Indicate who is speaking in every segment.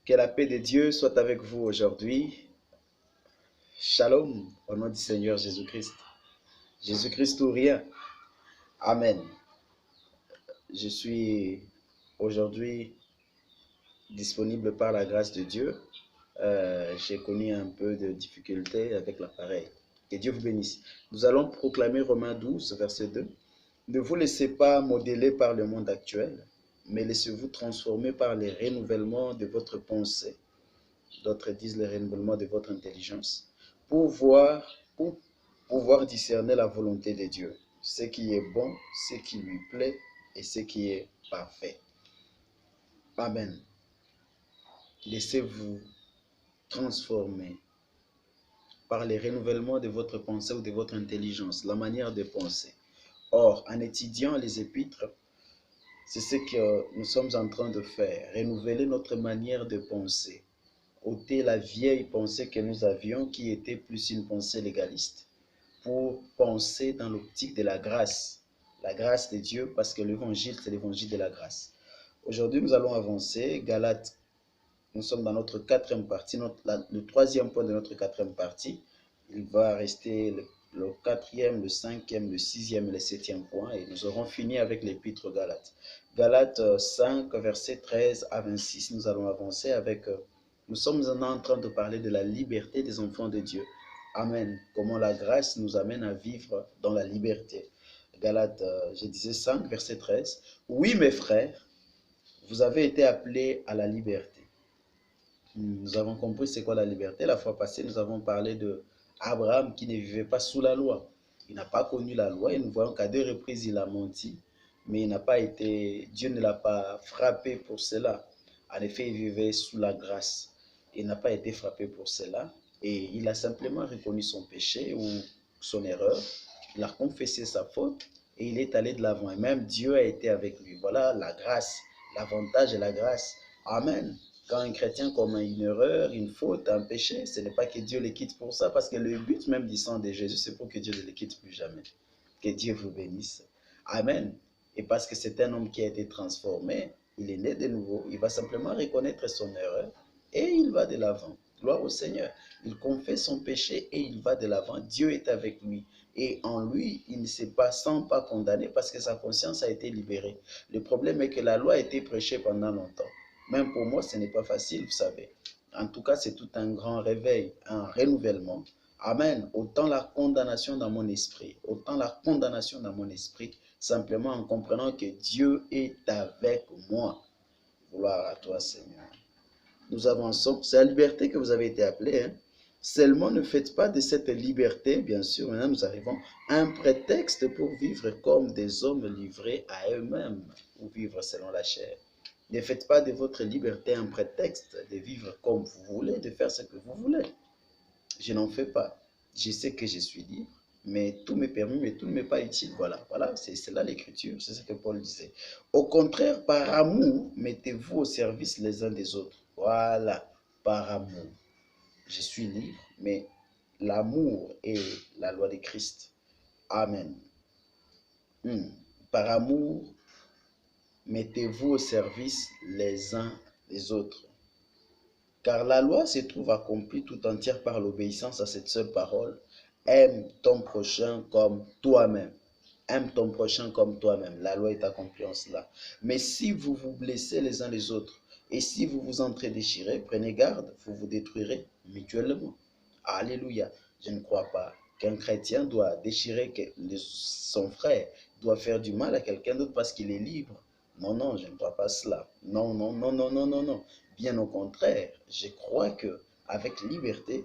Speaker 1: Que la paix de Dieu soit avec vous aujourd'hui. Shalom au nom du Seigneur Jésus-Christ. Jésus-Christ ou rien. Amen. Je suis aujourd'hui disponible par la grâce de Dieu. J'ai connu un peu de difficultés avec l'appareil. Que Dieu vous bénisse. Nous allons proclamer Romains 12, verset 2. Ne vous laissez pas modeler par le monde actuel, mais laissez-vous transformer par les renouvellements de votre pensée. D'autres disent le renouvellement de votre intelligence, pour pouvoir discerner la volonté de Dieu, ce qui est bon, ce qui lui plaît et ce qui est parfait. Amen. Laissez-vous transformer par les renouvellements de votre pensée ou de votre intelligence, la manière de penser. Or, en étudiant les épîtres, c'est ce que nous sommes en train de faire, renouveler notre manière de penser. Ôter la vieille pensée que nous avions qui était plus une pensée légaliste pour penser dans l'optique de la grâce de Dieu, parce que l'évangile c'est l'évangile de la grâce. Aujourd'hui nous allons avancer. Galates, nous sommes dans notre quatrième partie, le troisième point de notre quatrième partie. Il va rester le quatrième, le cinquième, le sixième et le septième point et nous aurons fini avec l'épître Galates. Galates 5 verset 13 à 26, nous allons avancer avec nous sommes en train de parler de la liberté des enfants de Dieu. Amen. Comment la grâce nous amène à vivre dans la liberté. Galates, je disais 5, verset 13. Oui, mes frères, vous avez été appelés à la liberté. Nous avons compris c'est quoi la liberté. La fois passée, nous avons parlé de Abraham qui ne vivait pas sous la loi. Il n'a pas connu la loi et nous voyons qu'à 2 reprises, il a menti. Mais il n'a pas été, Dieu ne l'a pas frappé pour cela. En effet, il vivait sous la grâce. Il n'a pas été frappé pour cela et il a simplement reconnu son péché ou son erreur. Il a confessé sa faute et il est allé de l'avant. Et même Dieu a été avec lui. Voilà la grâce, l'avantage de la grâce. Amen. Quand un chrétien commet une erreur, une faute, un péché, ce n'est pas que Dieu le quitte pour ça, parce que le but même du sang de Jésus, c'est pour que Dieu ne le quitte plus jamais. Que Dieu vous bénisse. Amen. Et parce que c'est un homme qui a été transformé, il est né de nouveau, il va simplement reconnaître son erreur et il va de l'avant. Gloire au Seigneur. Il confesse son péché et il va de l'avant. Dieu est avec lui. Et en lui, il ne se sent pas condamné parce que sa conscience a été libérée. Le problème est que la loi a été prêchée pendant longtemps. Même pour moi, ce n'est pas facile, vous savez. En tout cas, c'est tout un grand réveil, un renouvellement. Amen. Autant la condamnation dans mon esprit, simplement en comprenant que Dieu est avec moi. Gloire à toi, Seigneur. Nous avançons. C'est la liberté que vous avez été appelés. Seulement, ne faites pas de cette liberté, bien sûr, maintenant nous arrivons, un prétexte pour vivre comme des hommes livrés à eux-mêmes, ou vivre selon la chair. Ne faites pas de votre liberté un prétexte de vivre comme vous voulez, de faire ce que vous voulez. Je n'en fais pas. Je sais que je suis libre, mais tout m'est permis, mais tout ne m'est pas utile. Voilà, c'est là l'écriture, c'est ce que Paul disait. Au contraire, par amour, mettez-vous au service les uns des autres. Voilà, par amour. Je suis libre, mais l'amour est la loi de Christ. Amen. Par amour, mettez-vous au service les uns des autres. Car la loi se trouve accomplie tout entière par l'obéissance à cette seule parole. Aime ton prochain comme toi-même. Aime ton prochain comme toi-même. La loi est accomplie en cela. Mais si vous vous blessez les uns les autres, et si vous vous entre-déchirez, prenez garde, vous vous détruirez mutuellement. Alléluia. Je ne crois pas qu'un chrétien doit déchirer son frère, doit faire du mal à quelqu'un d'autre parce qu'il est libre. Non, non, je ne crois pas cela. Non, non, non, non, non, non, non. Bien au contraire, je crois que avec liberté,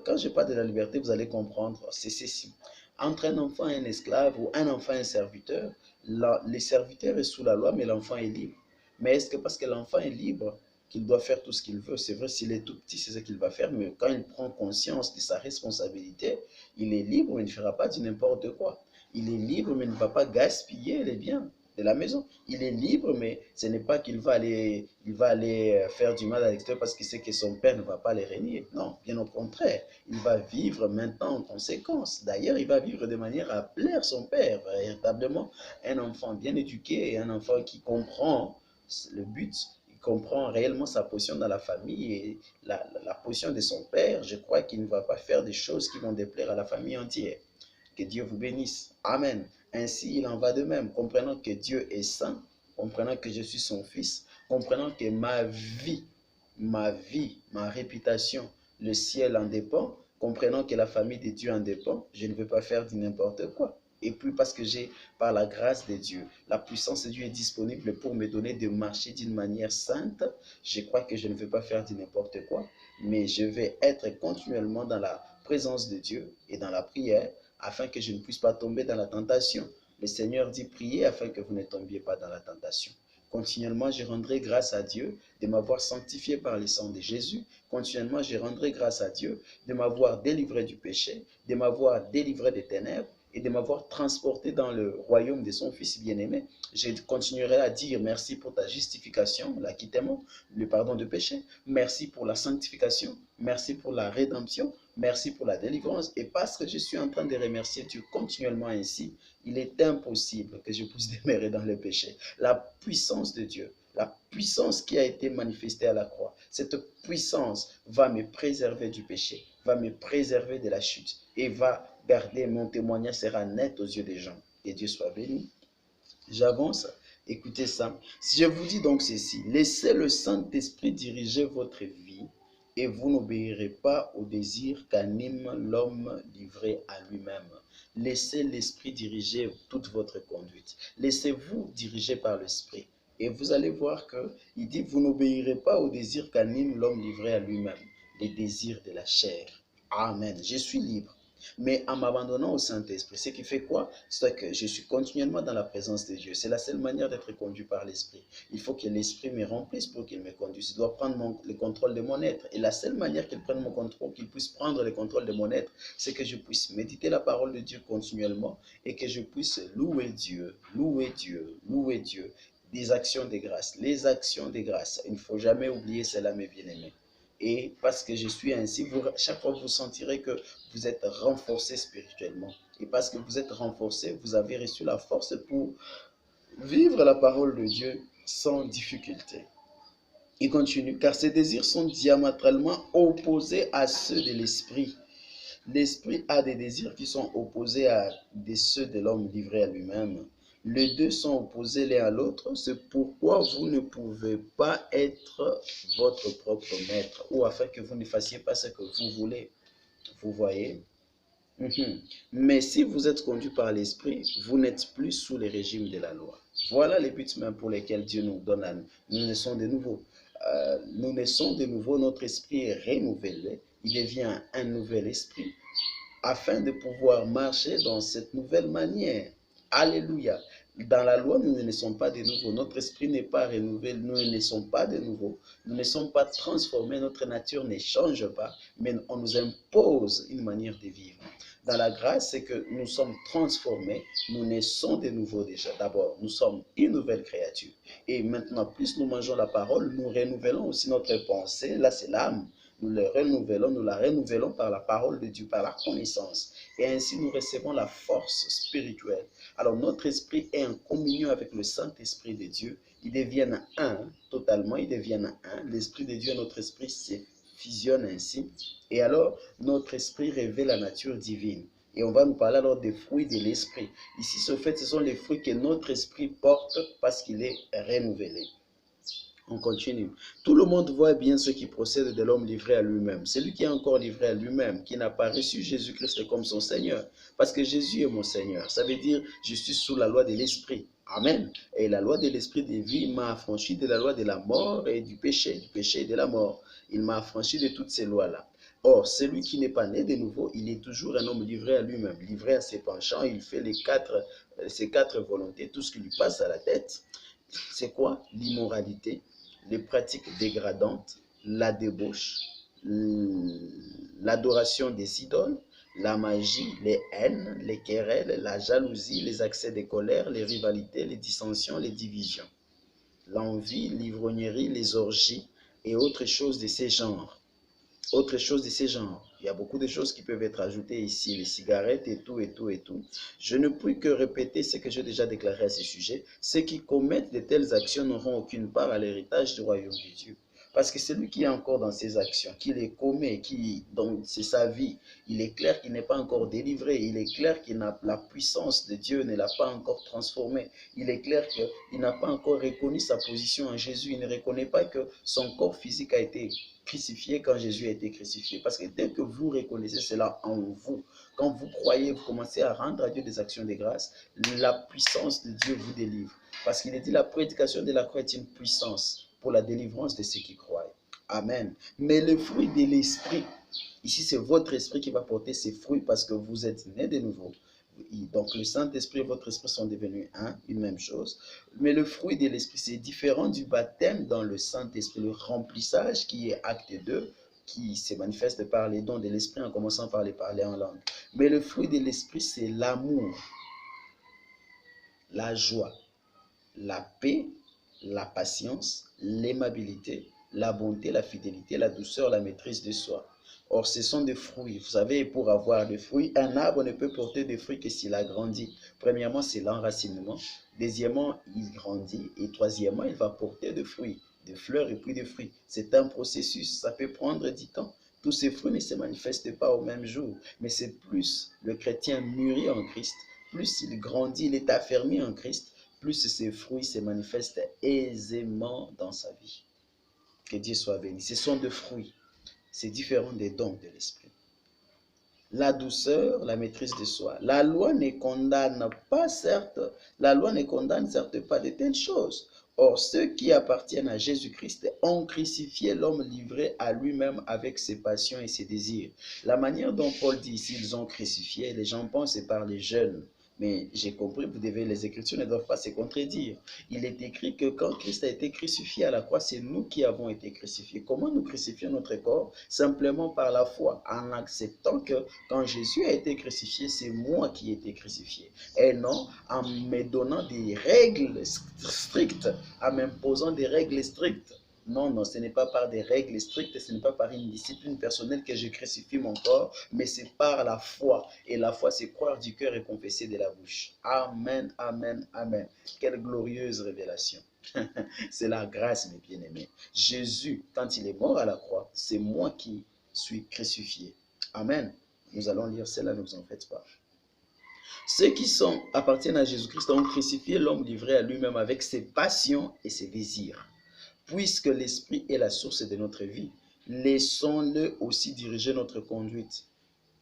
Speaker 1: quand je parle de la liberté, vous allez comprendre, c'est ceci. Entre un enfant et un esclave ou un enfant et un serviteur, le serviteur est sous la loi, mais l'enfant est libre. Mais est-ce que parce que l'enfant est libre, qu'il doit faire tout ce qu'il veut? C'est vrai, s'il est tout petit, c'est ce qu'il va faire, mais quand il prend conscience de sa responsabilité, il est libre, mais il ne fera pas du n'importe quoi. Il est libre, mais il ne va pas gaspiller les biens de la maison. Il est libre, mais ce n'est pas qu'il va aller, faire du mal à l'extérieur parce qu'il sait que son père ne va pas les régner. Non, bien au contraire, il va vivre maintenant en conséquence. D'ailleurs, il va vivre de manière à plaire son père. Véritablement, un enfant bien éduqué et un enfant qui comprend le but, comprend réellement sa position dans la famille et la position de son père, je crois qu'il ne va pas faire des choses qui vont déplaire à la famille entière. Que Dieu vous bénisse. Amen. Ainsi, il en va de même, comprenant que Dieu est saint, comprenant que je suis son fils, comprenant que ma réputation, le ciel en dépend, comprenant que la famille de Dieu en dépend, je ne veux pas faire du n'importe quoi. Et puis parce que j'ai, par la grâce de Dieu, la puissance de Dieu est disponible pour me donner de marcher d'une manière sainte, je crois que je ne veux pas faire du n'importe quoi, mais je vais être continuellement dans la présence de Dieu et dans la prière, afin que je ne puisse pas tomber dans la tentation. Le Seigneur dit priez afin que vous ne tombiez pas dans la tentation. Continuellement, je rendrai grâce à Dieu de m'avoir sanctifié par le sang de Jésus. Continuellement, je rendrai grâce à Dieu de m'avoir délivré du péché, de m'avoir délivré des ténèbres et de m'avoir transporté dans le royaume de son Fils bien-aimé. Je continuerai à dire merci pour ta justification, l'acquittement, le pardon de péché. Merci pour la sanctification. Merci pour la rédemption. Merci pour la délivrance. Et parce que je suis en train de remercier Dieu continuellement ainsi, il est impossible que je puisse demeurer dans le péché. La puissance de Dieu, la puissance qui a été manifestée à la croix, cette puissance va me préserver du péché, va me préserver de la chute et va garder mon témoignage sera net aux yeux des gens. Que Dieu soit béni. J'avance. Écoutez ça. Si je vous dis donc ceci, laissez le Saint-Esprit diriger votre vie et vous n'obéirez pas au désir qu'anime l'homme livré à lui-même. Laissez l'Esprit diriger toute votre conduite. Laissez-vous diriger par l'Esprit. Et vous allez voir qu'il dit, vous n'obéirez pas au désir qu'anime l'homme livré à lui-même, les désirs de la chair. Amen. Je suis libre. Mais en m'abandonnant au Saint-Esprit, ce qui fait quoi? C'est que je suis continuellement dans la présence de Dieu. C'est la seule manière d'être conduit par l'Esprit. Il faut que l'Esprit me remplisse pour qu'il me conduise. Il doit prendre le contrôle de mon être. Et la seule manière qu'il prenne mon contrôle, qu'il puisse prendre le contrôle de mon être, c'est que je puisse méditer la parole de Dieu continuellement et que je puisse louer Dieu, louer Dieu, louer Dieu. Des actions de grâce. Les actions de grâce. Il ne faut jamais oublier cela, mes bien-aimés. Et parce que je suis ainsi, chaque fois vous sentirez que vous êtes renforcé spirituellement. Et parce que vous êtes renforcé, vous avez reçu la force pour vivre la parole de Dieu sans difficulté. Il continue, car ces désirs sont diamétralement opposés à ceux de l'esprit. L'esprit a des désirs qui sont opposés à ceux de l'homme livré à lui-même. Les deux sont opposés l'un à l'autre, c'est pourquoi vous ne pouvez pas être votre propre maître, ou afin que vous ne fassiez pas ce que vous voulez. Vous voyez? Mais si vous êtes conduit par l'Esprit, vous n'êtes plus sous le régime de la loi. Voilà les buts même pour lesquels Dieu nous donne. Nous naissons de nouveau. Nous naissons de nouveau, notre esprit est renouvelé. Il devient un nouvel esprit afin de pouvoir marcher dans cette nouvelle manière. Alléluia. Dans la loi, nous ne naissons pas de nouveau. Notre esprit n'est pas renouvelé. Nous ne naissons pas de nouveau. Nous ne sommes pas transformés. Notre nature ne change pas. Mais on nous impose une manière de vivre. Dans la grâce, c'est que nous sommes transformés. Nous naissons de nouveau déjà. D'abord, nous sommes une nouvelle créature. Et maintenant, plus nous mangeons la parole, nous renouvelons aussi notre pensée. Là, c'est l'âme. Nous la renouvelons par la parole de Dieu, par la connaissance. Et ainsi, nous recevons la force spirituelle. Alors, notre esprit est en communion avec le Saint-Esprit de Dieu. Ils deviennent un, totalement, ils deviennent un. L'Esprit de Dieu et notre esprit se fusionnent ainsi. Et alors, notre esprit révèle la nature divine. Et on va nous parler alors des fruits de l'esprit. Ici, ce sont les fruits que notre esprit porte parce qu'il est renouvelé. On continue. Tout le monde voit bien ce qui procède de l'homme livré à lui-même. Celui qui est encore livré à lui-même, qui n'a pas reçu Jésus-Christ comme son Seigneur. Parce que Jésus est mon Seigneur. Ça veut dire, je suis sous la loi de l'Esprit. Amen. Et la loi de l'Esprit de vie m'a affranchi de la loi de la mort et du péché et de la mort. Il m'a affranchi de toutes ces lois-là. Or, celui qui n'est pas né de nouveau, il est toujours un homme livré à lui-même, livré à ses penchants. Il fait ses quatre volontés, tout ce qui lui passe à la tête. C'est quoi? L'immoralité, les pratiques dégradantes, la débauche, l'adoration des idoles, la magie, les haines, les querelles, la jalousie, les accès de colère, les rivalités, les dissensions, les divisions, l'envie, l'ivrognerie, les orgies et autres choses de ces genres. autre chose de ce genre. Il y a beaucoup de choses qui peuvent être ajoutées ici, les cigarettes et tout, et tout, et tout. Je ne puis que répéter ce que j'ai déjà déclaré à ce sujet. Ceux qui commettent de telles actions n'auront aucune part à l'héritage du royaume de Dieu. Parce que celui qui est encore dans ses actions, qui les commet, donc c'est sa vie, il est clair qu'il n'est pas encore délivré. Il est clair qu'il n'a la puissance de Dieu ne l'a pas encore transformé. Il est clair qu'il n'a pas encore reconnu sa position en Jésus. Il ne reconnaît pas que son corps physique a été crucifié quand Jésus a été crucifié. Parce que dès que vous reconnaissez cela en vous, quand vous croyez, vous commencez à rendre à Dieu des actions de grâce, la puissance de Dieu vous délivre. Parce qu'il est dit, la prédication de la croix est une puissance pour la délivrance de ceux qui croient. Amen. Mais le fruit de l'esprit, ici c'est votre esprit qui va porter ses fruits parce que vous êtes nés de nouveau. Donc le Saint-Esprit et votre esprit sont devenus un, une même chose. Mais le fruit de l'esprit, c'est différent du baptême dans le Saint-Esprit. Le remplissage qui est acte 2, qui se manifeste par les dons de l'esprit en commençant par les parler en langue. Mais le fruit de l'esprit, c'est l'amour, la joie, la paix, la patience, l'aimabilité, la bonté, la fidélité, la douceur, la maîtrise de soi. Or, ce sont des fruits. Vous savez, pour avoir des fruits, un arbre ne peut porter des fruits que s'il a grandi. Premièrement, c'est l'enracinement. Deuxièmement, il grandit. Et troisièmement, il va porter des fruits, des fleurs et puis des fruits. C'est un processus. Ça peut prendre du temps. Tous ces fruits ne se manifestent pas au même jour. Mais c'est plus le chrétien mûrit en Christ, plus il grandit, il est affermi en Christ, plus ces fruits se manifestent aisément dans sa vie. Que Dieu soit béni. Ce sont des fruits. C'est différent des dons de l'esprit. La douceur, la maîtrise de soi. La loi ne condamne pas, certes, la loi ne condamne certes pas de telles choses. Or, ceux qui appartiennent à Jésus-Christ ont crucifié l'homme livré à lui-même avec ses passions et ses désirs. La manière dont Paul dit ici, ils ont crucifié, les gens pensent c'est par les jeunes. Mais j'ai compris, les Écritures ne doivent pas se contredire. Il est écrit que quand Christ a été crucifié à la croix, c'est nous qui avons été crucifiés. Comment nous crucifions notre corps? Simplement par la foi, en acceptant que quand Jésus a été crucifié, c'est moi qui ai été crucifié. Et non en me donnant des règles strictes, en m'imposant des règles strictes. Non, non, ce n'est pas par des règles strictes, ce n'est pas par une discipline personnelle que je crucifie mon corps, mais c'est par la foi. Et la foi, c'est croire du cœur et confesser de la bouche. Amen, amen, amen. Quelle glorieuse révélation. C'est la grâce, mes bien-aimés. Jésus, quand il est mort à la croix, c'est moi qui suis crucifié. Amen. Nous allons lire cela, ne vous en faites pas. Ceux qui appartiennent à Jésus-Christ ont crucifié l'homme livré à lui-même avec ses passions et ses désirs. Puisque l'esprit est la source de notre vie, laissons-le aussi diriger notre conduite.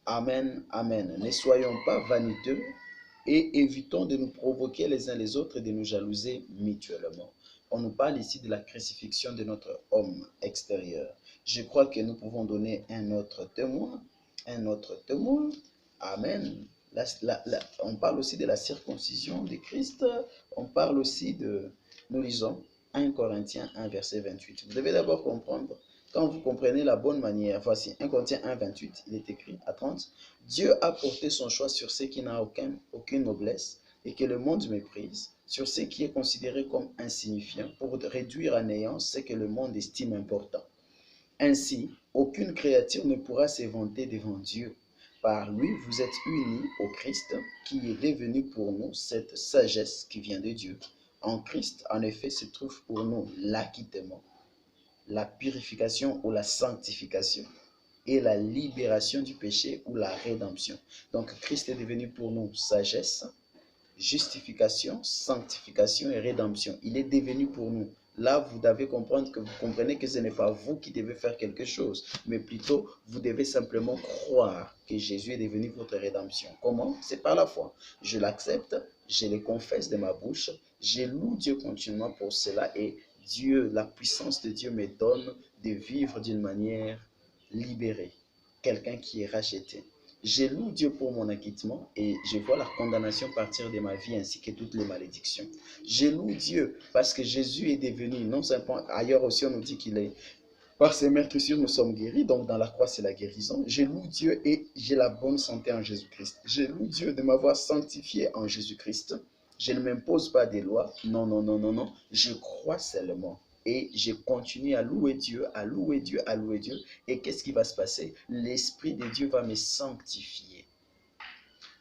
Speaker 1: Amen, amen. Ne soyons pas vaniteux et évitons de nous provoquer les uns les autres et de nous jalouser mutuellement. On nous parle ici de la crucifixion de notre homme extérieur. Je crois que nous pouvons donner un autre témoin. Un autre témoin. Amen. On parle aussi de la circoncision de Christ. On parle aussi de, nous lisons 1 Corinthiens 1, verset 28. Vous devez d'abord comprendre, quand vous comprenez la bonne manière, voici 1 Corinthiens 1, 28, il est écrit à 30. Dieu a porté son choix sur ceux qui n'ont aucune noblesse et que le monde méprise, sur ce qui est considéré comme insignifiant, pour réduire à néant ce que le monde estime important. Ainsi, aucune créature ne pourra se vanter devant Dieu. Par lui, vous êtes unis au Christ, qui est devenu pour nous cette sagesse qui vient de Dieu. En Christ, en effet, se trouve pour nous l'acquittement, la purification ou la sanctification, et la libération du péché ou la rédemption. Donc, Christ est devenu pour nous sagesse, justification, sanctification et rédemption. Il est devenu pour nous. Là, vous devez comprendre que vous comprenez que ce n'est pas vous qui devez faire quelque chose, mais plutôt, vous devez simplement croire que Jésus est devenu votre rédemption. Comment? C'est par la foi. Je l'accepte, je le confesse de ma bouche, je loue Dieu continuellement pour cela et Dieu, la puissance de Dieu me donne de vivre d'une manière libérée. Quelqu'un qui est racheté. Je loue Dieu pour mon acquittement et je vois la condamnation partir de ma vie ainsi que toutes les malédictions. Je loue Dieu parce que Jésus est devenu, non simplement, ailleurs aussi on nous dit qu'il est, par ses meurtrissures nous sommes guéris, donc dans la croix c'est la guérison. Je loue Dieu et j'ai la bonne santé en Jésus-Christ. Je loue Dieu de m'avoir sanctifié en Jésus-Christ. Je ne m'impose pas des lois, non, non, non, non, non, je crois seulement. Et je continue à louer Dieu, à louer Dieu, à louer Dieu. Et qu'est-ce qui va se passer? L'Esprit de Dieu va me sanctifier.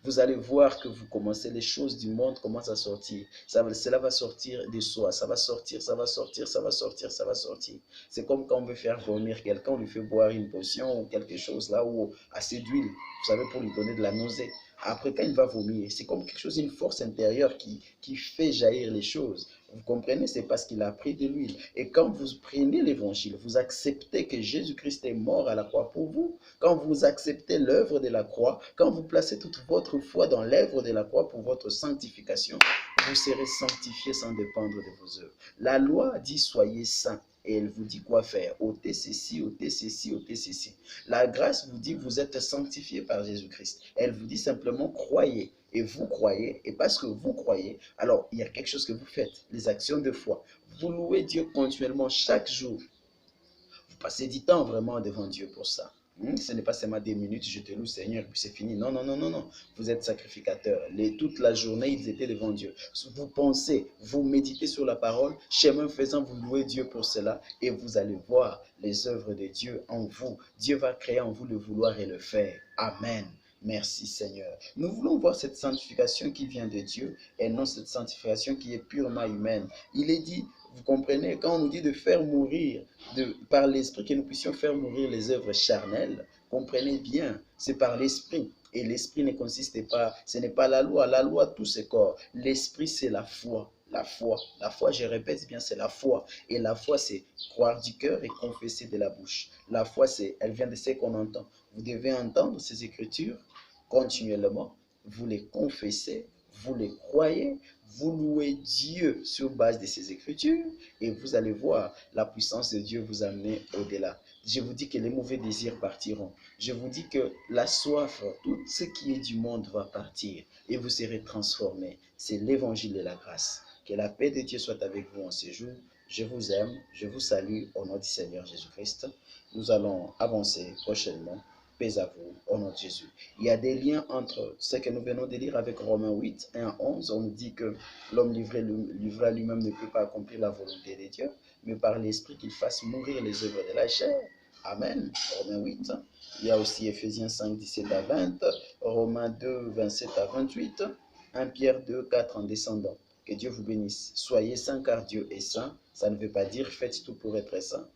Speaker 1: Vous allez voir que vous commencez, les choses du monde commencent à sortir. Cela va sortir de soi. Ça va sortir, ça va sortir, ça va sortir, ça va sortir. C'est comme quand on veut faire vomir quelqu'un, on lui fait boire une potion ou quelque chose là, ou assez d'huile, vous savez, pour lui donner de la nausée. Après, quand il va vomir, c'est comme quelque chose, une force intérieure qui fait jaillir les choses. Vous comprenez? C'est parce qu'il a pris de l'huile. Et quand vous prenez l'évangile, vous acceptez que Jésus-Christ est mort à la croix pour vous. Quand vous acceptez l'œuvre de la croix, quand vous placez toute votre foi dans l'œuvre de la croix pour votre sanctification, vous serez sanctifié sans dépendre de vos œuvres. La loi dit soyez saints. Et elle vous dit quoi faire. Ôtez ceci, ôtez ceci, ôtez ceci. La grâce vous dit vous êtes sanctifié par Jésus-Christ. Elle vous dit simplement croyez. Et vous croyez. Et parce que vous croyez, alors il y a quelque chose que vous faites. Les actions de foi. Vous louez Dieu continuellement chaque jour. Vous passez du temps vraiment devant Dieu pour ça. Ce n'est pas seulement des minutes, je te loue Seigneur, et puis c'est fini. Non, non, non, non, non. Vous êtes sacrificateur. Toute la journée, ils étaient devant Dieu. Vous pensez, vous méditez sur la parole, chemin faisant, vous louez Dieu pour cela, et vous allez voir les œuvres de Dieu en vous. Dieu va créer en vous le vouloir et le faire. Amen. Merci Seigneur. Nous voulons voir cette sanctification qui vient de Dieu et non cette sanctification qui est purement humaine. Il est dit, vous comprenez, quand on nous dit de faire mourir par l'esprit, que nous puissions faire mourir les œuvres charnelles, comprenez bien, c'est par l'esprit. Et l'esprit ne consiste pas, ce n'est pas la loi tout c'est corps. L'esprit c'est la foi. La foi, je répète bien, c'est la foi. Et la foi, c'est croire du cœur et confesser de la bouche. La foi, elle vient de ce qu'on entend. Vous devez entendre ces écritures continuellement. Vous les confessez, vous les croyez, vous louez Dieu sur base de ces écritures et vous allez voir la puissance de Dieu vous amener au-delà. Je vous dis que les mauvais désirs partiront. Je vous dis que la soif, tout ce qui est du monde va partir et vous serez transformés. C'est l'évangile de la grâce. Que la paix de Dieu soit avec vous en ce jour. Je vous aime, je vous salue au nom du Seigneur Jésus-Christ. Nous allons avancer prochainement. Paix à vous, au nom de Jésus. Il y a des liens entre ce que nous venons de lire avec Romains 8, 1 à 11. On nous dit que l'homme livré à lui-même ne peut pas accomplir la volonté de Dieu, mais par l'Esprit qu'il fasse mourir les œuvres de la chair. Amen. Romains 8. Il y a aussi Ephésiens 5, 17 à 20, Romains 2, 27 à 28, 1 Pierre 2, 4 en descendant. Que Dieu vous bénisse. Soyez saints car Dieu est saint. Ça ne veut pas dire faites tout pour être saint.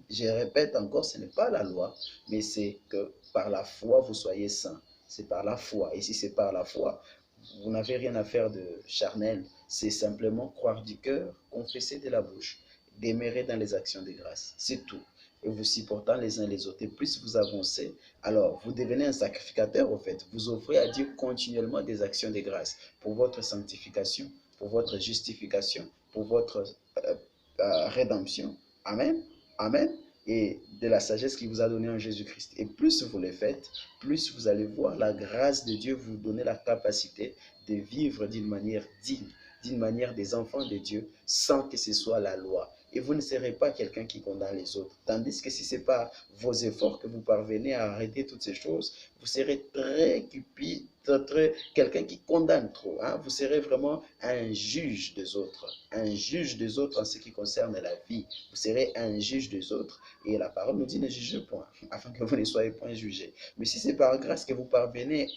Speaker 1: Je répète encore, ce n'est pas la loi, mais c'est que par la foi, vous soyez saints. C'est par la foi. Et si c'est par la foi, vous n'avez rien à faire de charnel. C'est simplement croire du cœur, confesser de la bouche, demeurer dans les actions de grâce. C'est tout. Et vous supportant les uns les autres. Et plus vous avancez, alors vous devenez un sacrificateur au fait. Vous offrez à Dieu continuellement des actions de grâce pour votre sanctification, pour votre justification, pour votre rédemption. Amen. Amen. Et de la sagesse qu'il vous a donnée en Jésus-Christ. Et plus vous le faites, plus vous allez voir la grâce de Dieu vous donner la capacité de vivre d'une manière digne, d'une manière des enfants de Dieu, sans que ce soit la loi. Et vous ne serez pas quelqu'un qui condamne les autres. Tandis que si ce n'est pas vos efforts que vous parvenez à arrêter toutes ces choses, vous serez très cupide, quelqu'un qui condamne trop. Vous serez vraiment un juge des autres. Un juge des autres en ce qui concerne la vie. Vous serez un juge des autres. Et la parole nous dit ne jugez point, afin que vous ne soyez point jugés. Mais si c'est par grâce que vous parvenez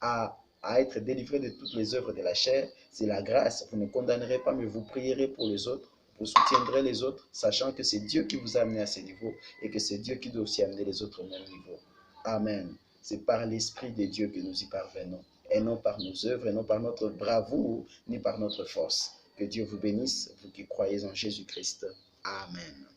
Speaker 1: à être délivré de toutes les œuvres de la chair, c'est la grâce. Vous ne condamnerez pas, mais vous prierez pour les autres. Vous soutiendrez les autres, sachant que c'est Dieu qui vous a amené à ce niveau et que c'est Dieu qui doit aussi amener les autres au même niveau. Amen. C'est par l'Esprit de Dieu que nous y parvenons, et non par nos œuvres, et non par notre bravoure, ni par notre force. Que Dieu vous bénisse, vous qui croyez en Jésus-Christ. Amen.